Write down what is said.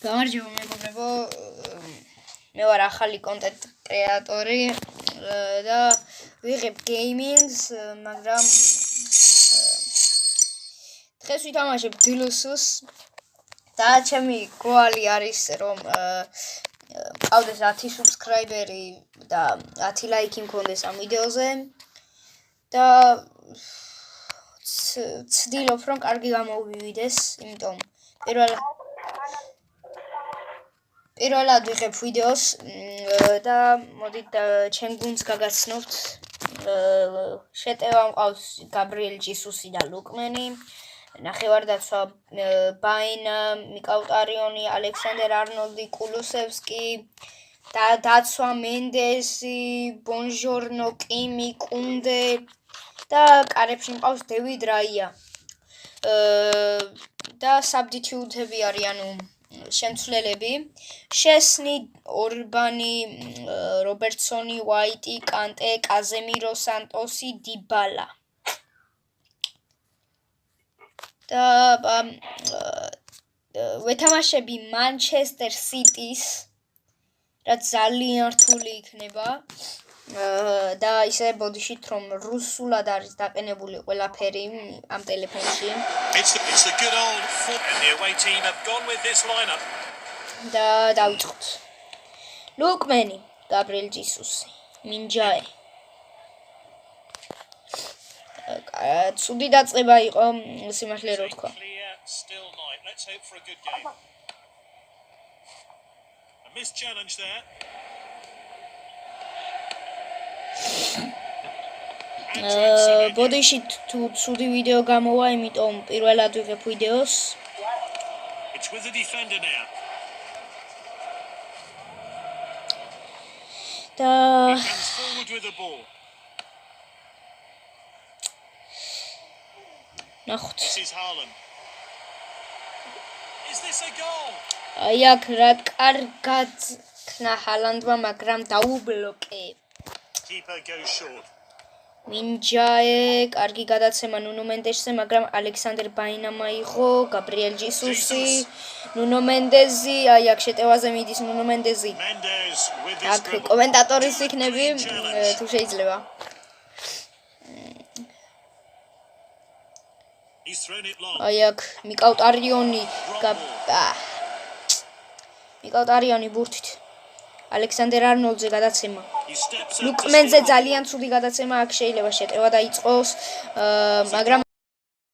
გამარჯობა მეგობრებო, მე ვარ ახალი კონტენტ კრეატორი და ვიღებ გეიმინგს, მაგრამ დღეს ვითამაშებ დილუსს და ჩემი გოალი არის რომ მყავდეს 10 subscriber-ი და 10 ლაიქი მქონდეს ამ ვიდეოზე და ცდილობ რომ კარგი გამოვივიდეს, იმიტომ პირველად ვიღებ ვიდეოს და მოდით ჩემ გუნდს გაგაცნობთ. შეტევა მყავს გაბრიელ ჯისუსი და ლუკმენი, ნახევარდაცვა ბაინა, მიკაუტარიონი, ალექსანდერ არნოლდი, კულუსევსკი და დაცვა მენდესი, ბონჟორნო, კიმი, კუნდე და კარებში მყავს დევიდ რაია და საბსტიტიუტები არიან შემცვლელები: შესნი, ორბანი, რობერტსონი, უაიტი, კანტე, კაზემირო, სანტოსი, იბალა და ვეთამაშები მანჩესტერ სიტის, რაც ძალიან რთული იქნება და ისე ბოდიშით რომ რუსულად არის დაყენებული ყველაფერი ამ ტელეფონში. და დავიწყოთ. ლუკმენი, გაბრიელ ჯისუსი, მინჯაე. ცუდი დაწყება იყო, სიმართლე რო ვთქვა. ბოდიში თუ ცუდი ვიდეო გამოვა, იმიტომ პირველად ვიღებ ვიდეოს. და ნახოთ. აი აქ რა კარგად ქნა ჰალანდმა, მაგრამ დაუბლოკე. მინჯაე, კარგი გადაცემა ნუნო მენდესზე, მაგრამ ალექსანდერ ბაინამ აიღო, გაბრიელ ჯისუსი, ნუნო მენდეზი, აი აქ შეტევაზე მიდის ნუნო მენდეზი. აქ კომენტატორის იქნები, თუ შეიძლება. აი აქ მიკაუტარიონი ბურთით. ალექსანდერ არნოლდზე გადაცემა. ლუკმენზე ძალიან ცუდი გადაცემა, აქ შეიძლება შეტევა დაიწყოს, მაგრამ